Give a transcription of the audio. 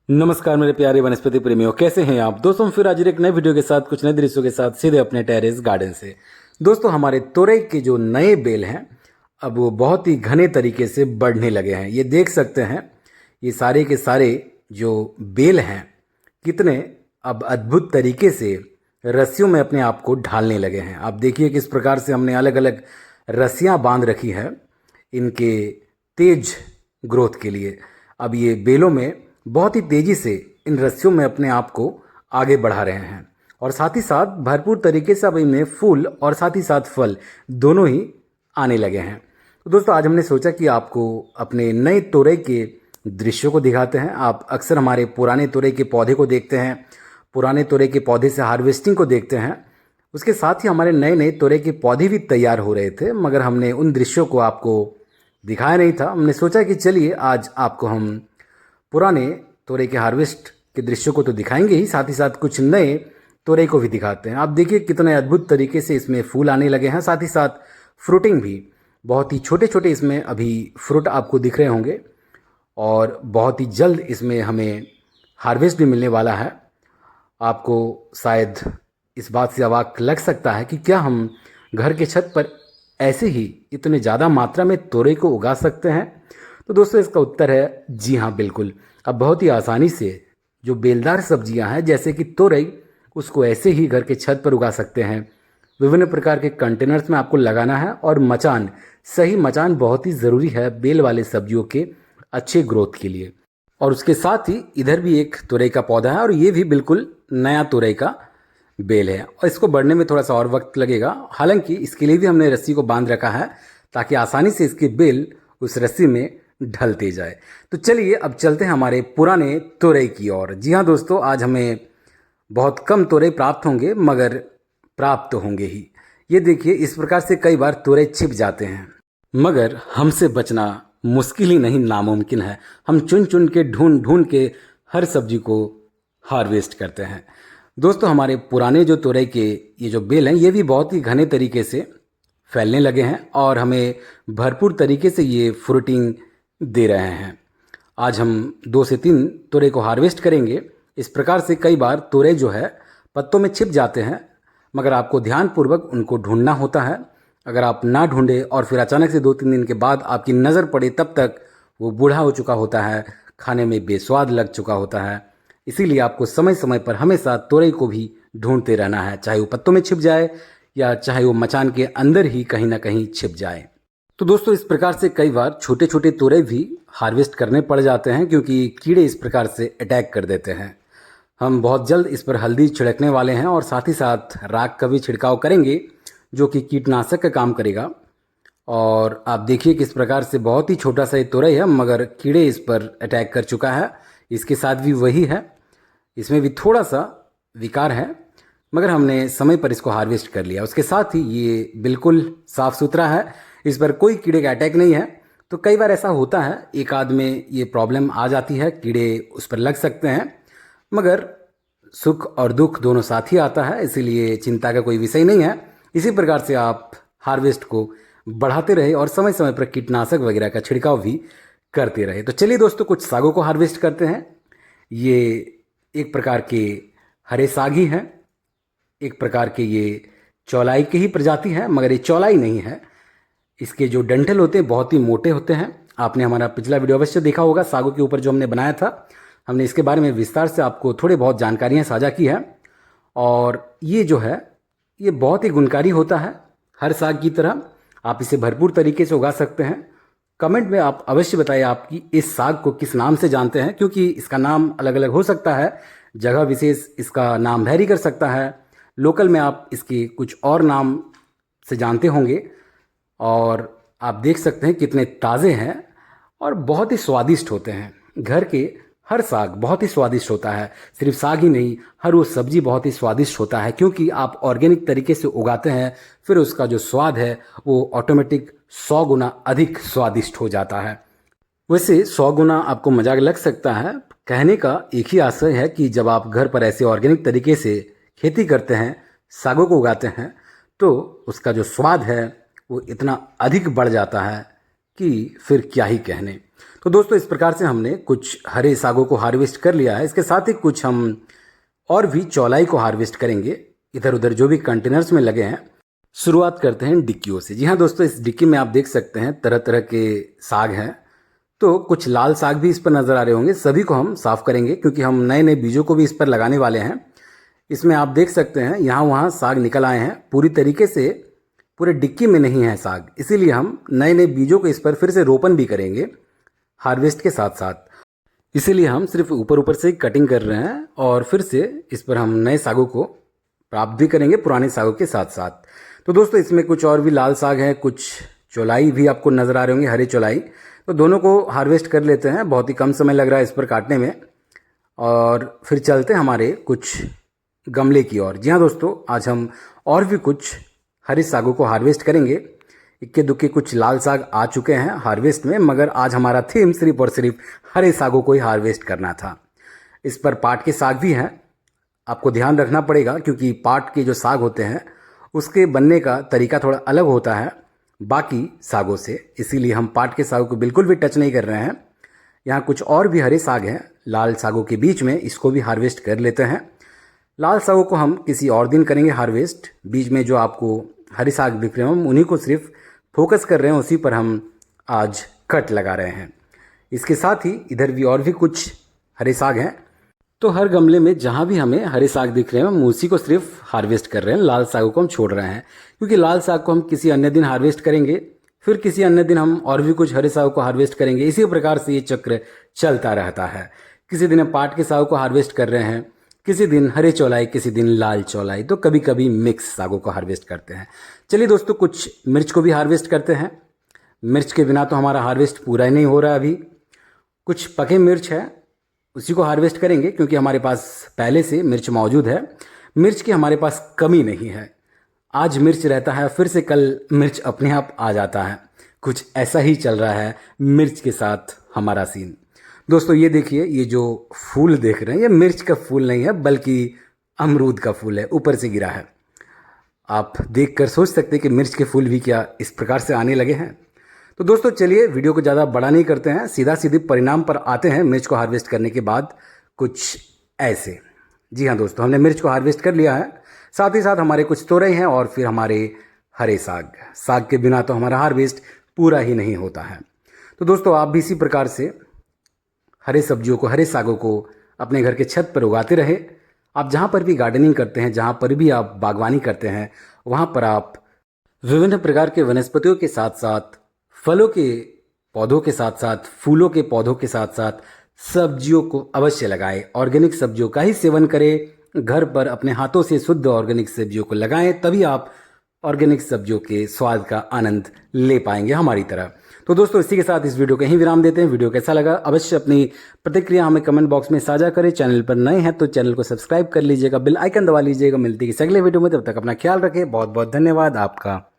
नमस्कार मेरे प्यारे वनस्पति प्रेमियों, कैसे हैं आप दोस्तों। फिर आज एक नए वीडियो के साथ कुछ नए दृश्यों के साथ सीधे अपने टेरेस गार्डन से। दोस्तों हमारे तोरई के जो नए बेल हैं अब वो बहुत ही घने तरीके से बढ़ने लगे हैं। ये देख सकते हैं ये सारे के सारे जो बेल हैं कितने अब अद्भुत तरीके से रस्सियों में अपने आप को ढालने लगे हैं। आप देखिए किस प्रकार से हमने अलग अलग रस्सियाँ बांध रखी है इनके तेज ग्रोथ के लिए। अब ये बेलों में बहुत ही तेजी से इन रस्सियों में अपने आप को आगे बढ़ा रहे हैं और साथ ही साथ भरपूर तरीके से अब इनमें फूल और साथ ही साथ फल दोनों ही आने लगे हैं। तो दोस्तों आज हमने सोचा कि आपको अपने नए तोरई के दृश्यों को दिखाते हैं। आप अक्सर हमारे पुराने तोरई के पौधे को देखते हैं, पुराने तोरई के पौधे से हार्वेस्टिंग को देखते हैं। उसके साथ ही हमारे नए नए तोरई के पौधे भी तैयार हो रहे थे, मगर हमने उन दृश्यों को आपको दिखाया नहीं था। हमने सोचा कि चलिए आज आपको हम पुराने तोरई के हार्वेस्ट के दृश्यों को तो दिखाएंगे ही, साथ साथ कुछ नए तोरई को भी दिखाते हैं। आप देखिए कितने अद्भुत तरीके से इसमें फूल आने लगे हैं, साथ ही साथ फ्रूटिंग भी बहुत ही छोटे छोटे इसमें अभी फ्रूट आपको दिख रहे होंगे और बहुत ही जल्द इसमें हमें हार्वेस्ट भी मिलने वाला है। आपको शायद इस बात से अवाक लग सकता है कि क्या हम घर के छत पर ऐसे ही इतने ज़्यादा मात्रा में तोरई को उगा सकते हैं। तो दोस्तों इसका उत्तर है जी हाँ, बिल्कुल। अब बहुत ही आसानी से जो बेलदार सब्जियां हैं जैसे कि तोरई, उसको ऐसे ही घर के छत पर उगा सकते हैं। विभिन्न प्रकार के कंटेनर्स में आपको लगाना है और मचान, सही मचान बहुत ही ज़रूरी है बेल वाले सब्जियों के अच्छे ग्रोथ के लिए। और उसके साथ ही इधर भी एक तोरई का पौधा है और ये भी बिल्कुल नया तोरई का बेल है और इसको बढ़ने में थोड़ा सा और वक्त लगेगा। हालांकि इसके लिए भी हमने रस्सी को बांध रखा है ताकि आसानी से इसके बेल उस रस्सी में ढलते जाए। तो चलिए अब चलते हैं हमारे पुराने तोरई की ओर। जी हाँ दोस्तों, आज हमें बहुत कम तोरई प्राप्त होंगे मगर प्राप्त तो होंगे ही। ये देखिए इस प्रकार से कई बार तोरई छिप जाते हैं, मगर हमसे बचना मुश्किल ही नहीं नामुमकिन है। हम चुन चुन के ढूंढ ढूंढ के हर सब्जी को हार्वेस्ट करते हैं। दोस्तों हमारे पुराने जो तोरई के ये जो बेल हैं ये भी बहुत ही घने तरीके से फैलने लगे हैं और हमें भरपूर तरीके से ये फ्रूटिंग दे रहे हैं। आज हम 2 से 3 तोरई को हार्वेस्ट करेंगे। इस प्रकार से कई बार तोरई जो है पत्तों में छिप जाते हैं, मगर आपको ध्यानपूर्वक उनको ढूंढना होता है। अगर आप ना ढूंढे और फिर अचानक से 2-3 दिन के बाद आपकी नज़र पड़े तब तक वो बूढ़ा हो चुका होता है, खाने में बेस्वाद लग चुका होता है। इसीलिए आपको समय समय पर हमेशा तोरई को भी ढूंढते रहना है, चाहे वो पत्तों में छिप जाए या चाहे वो मचान के अंदर ही कहीं ना कहीं छिप जाए। तो दोस्तों इस प्रकार से कई बार छोटे छोटे तोरई भी हार्वेस्ट करने पड़ जाते हैं क्योंकि कीड़े इस प्रकार से अटैक कर देते हैं। हम बहुत जल्द इस पर हल्दी छिड़कने वाले हैं और साथ ही साथ राख का भी छिड़काव करेंगे जो कि कीटनाशक का काम करेगा। और आप देखिए किस प्रकार से बहुत ही छोटा सा ये तोरई है मगर कीड़े इस पर अटैक कर चुका है। इसके साथ भी वही है, इसमें भी थोड़ा सा विकार है, मगर हमने समय पर इसको हार्वेस्ट कर लिया। उसके साथ ही ये बिल्कुल साफ़ सुथरा है, इस पर कोई कीड़े का अटैक नहीं है। तो कई बार ऐसा होता है एक आध में ये प्रॉब्लम आ जाती है, कीड़े उस पर लग सकते हैं, मगर सुख और दुख दोनों साथ ही आता है, इसीलिए चिंता का कोई विषय नहीं है। इसी प्रकार से आप हार्वेस्ट को बढ़ाते रहे और समय समय पर कीटनाशक वगैरह का छिड़काव भी करते रहे। तो चलिए दोस्तों कुछ सागों को हार्वेस्ट करते हैं। ये एक प्रकार के हरे साग ही हैं, एक प्रकार के ये चौलाई की ही प्रजाति है, मगर ये चौलाई नहीं है। इसके जो डंठल होते हैं बहुत ही मोटे होते हैं। आपने हमारा पिछला वीडियो अवश्य देखा होगा सागों के ऊपर जो हमने बनाया था, हमने इसके बारे में विस्तार से आपको थोड़े बहुत जानकारियाँ साझा की है। और ये जो है ये बहुत ही गुणकारी होता है, हर साग की तरह आप इसे भरपूर तरीके से उगा सकते हैं। कमेंट में आप अवश्य बताइए आपकी इस साग को किस नाम से जानते हैं, क्योंकि इसका नाम अलग अलग हो सकता है, जगह विशेष इसका नाम वैरी कर सकता है। लोकल में आप इसके कुछ और नाम से जानते होंगे। और आप देख सकते हैं कितने ताज़े हैं और बहुत ही स्वादिष्ट होते हैं। घर के हर साग बहुत ही स्वादिष्ट होता है, सिर्फ साग ही नहीं, हर वो सब्जी बहुत ही स्वादिष्ट होता है क्योंकि आप ऑर्गेनिक तरीके से उगाते हैं। फिर उसका जो स्वाद है वो ऑटोमेटिक 100 गुना अधिक स्वादिष्ट हो जाता है। वैसे 100 गुना आपको मजाक लग सकता है, कहने का एक ही आशय है कि जब आप घर पर ऐसे ऑर्गेनिक तरीके से खेती करते हैं, सागों को उगाते हैं, तो उसका जो स्वाद है वो इतना अधिक बढ़ जाता है कि फिर क्या ही कहने। तो दोस्तों इस प्रकार से हमने कुछ हरे सागों को हार्वेस्ट कर लिया है। इसके साथ ही कुछ हम और भी चौलाई को हार्वेस्ट करेंगे इधर उधर जो भी कंटेनर्स में लगे हैं। शुरुआत करते हैं डिक्कियों से। जी हाँ दोस्तों, इस डिक्की में आप देख सकते हैं तरह तरह के साग हैं। तो कुछ लाल साग भी इस पर नज़र आ रहे होंगे। सभी को हम साफ़ करेंगे क्योंकि हम नए नए बीजों को भी इस पर लगाने वाले हैं। इसमें आप देख सकते हैं यहाँ वहाँ साग निकल आए हैं। पूरी तरीके से पूरे डिक्की में नहीं है साग, इसीलिए हम नए नए बीजों को इस पर फिर से रोपण भी करेंगे हार्वेस्ट के साथ साथ। इसीलिए हम सिर्फ ऊपर ऊपर से ही कटिंग कर रहे हैं और फिर से इस पर हम नए सागों को प्राप्त भी करेंगे पुराने सागों के साथ साथ। तो दोस्तों इसमें कुछ और भी लाल साग हैं, कुछ चौलाई भी आपको नज़र आ रहे होंगे, हरे चौलाई। तो दोनों को हार्वेस्ट कर लेते हैं। बहुत ही कम समय लग रहा है इस पर काटने में। और फिर चलते हैं हमारे कुछ गमले की ओर। जी हाँ दोस्तों, आज हम और भी कुछ हरे सागों को हार्वेस्ट करेंगे। इक्के दुक्के कुछ लाल साग आ चुके हैं हार्वेस्ट में, मगर आज हमारा थीम सिर्फ और सिर्फ हरे सागों को ही हार्वेस्ट करना था। इस पर पाट के साग भी हैं। आपको ध्यान रखना पड़ेगा क्योंकि पाट के जो साग होते हैं उसके बनने का तरीका थोड़ा अलग होता है बाकी सागों से, इसीलिए हम पाट के सागों को बिल्कुल भी टच नहीं कर रहे हैं। यहाँ कुछ और भी हरे साग हैं लाल सागों के बीच में, इसको भी हार्वेस्ट कर लेते हैं। लाल सागों को हम किसी और दिन करेंगे हार्वेस्ट। बीच में जो आपको हरे साग दिख रहे हैं हम उन्हीं को सिर्फ फोकस कर रहे हैं, उसी पर हम आज कट लगा रहे हैं। इसके साथ ही इधर भी और भी कुछ हरे साग हैं। तो हर गमले में जहाँ भी हमें हरे साग दिख रहे हैं हम उसी को सिर्फ हार्वेस्ट कर रहे हैं, लाल सागों को हम छोड़ रहे हैं। क्योंकि लाल साग को हम किसी अन्य दिन हार्वेस्ट करेंगे, फिर किसी अन्य दिन हम और भी कुछ हरे सागों को हार्वेस्ट करेंगे। इसी प्रकार से ये चक्र चलता रहता है। किसी दिन हम पाट के सागों को हार्वेस्ट कर रहे हैं, किसी दिन हरे चौलाई, किसी दिन लाल चौलाई, तो कभी कभी मिक्स सागों को हार्वेस्ट करते हैं। चलिए दोस्तों, कुछ मिर्च को भी हार्वेस्ट करते हैं। मिर्च के बिना तो हमारा हार्वेस्ट पूरा ही नहीं हो रहा अभी। कुछ पके मिर्च है, उसी को हार्वेस्ट करेंगे क्योंकि हमारे पास पहले से मिर्च मौजूद है। मिर्च की हमारे पास कमी नहीं है। आज मिर्च रहता है, फिर से कल मिर्च अपने आप आ जाता है। कुछ ऐसा ही चल रहा है मिर्च के साथ हमारा सीन। दोस्तों ये देखिए, ये जो फूल देख रहे हैं ये मिर्च का फूल नहीं है बल्कि अमरूद का फूल है, ऊपर से गिरा है। आप देखकर सोच सकते हैं कि मिर्च के फूल भी क्या इस प्रकार से आने लगे हैं। तो दोस्तों चलिए वीडियो को ज़्यादा बड़ा नहीं करते हैं, सीधा सीधे परिणाम पर आते हैं। मिर्च को हार्वेस्ट करने के बाद कुछ ऐसे। जी हाँ दोस्तों, हमने मिर्च को हार्वेस्ट कर लिया है। साथ ही साथ हमारे कुछ तोरई हैं और फिर हमारे हरे साग। साग के बिना तो हमारा हार्वेस्ट पूरा ही नहीं होता है। तो दोस्तों आप भी इसी प्रकार से हरे सब्जियों को, हरे सागों को अपने घर के छत पर उगाते रहे। आप जहाँ पर भी गार्डनिंग करते हैं, जहाँ पर भी आप बागवानी करते हैं, वहाँ पर आप विभिन्न प्रकार के वनस्पतियों के साथ साथ फलों के पौधों के साथ साथ फूलों के पौधों के साथ साथ सब्जियों को अवश्य लगाएं। ऑर्गेनिक सब्जियों का ही सेवन करें। घर पर अपने हाथों से शुद्ध ऑर्गेनिक सब्जियों को लगाएं, तभी आप ऑर्गेनिक सब्जियों के स्वाद का आनंद ले पाएंगे हमारी तरह। तो दोस्तों इसी के साथ इस वीडियो को यहीं विराम देते हैं। वीडियो कैसा लगा अवश्य अपनी प्रतिक्रिया हमें कमेंट बॉक्स में साझा करें। चैनल पर नए हैं तो चैनल को सब्सक्राइब कर लीजिएगा, बेल आइकन दबा लीजिएगा। मिलती है अगले वीडियो में, तब तक अपना ख्याल रखें। बहुत बहुत धन्यवाद आपका।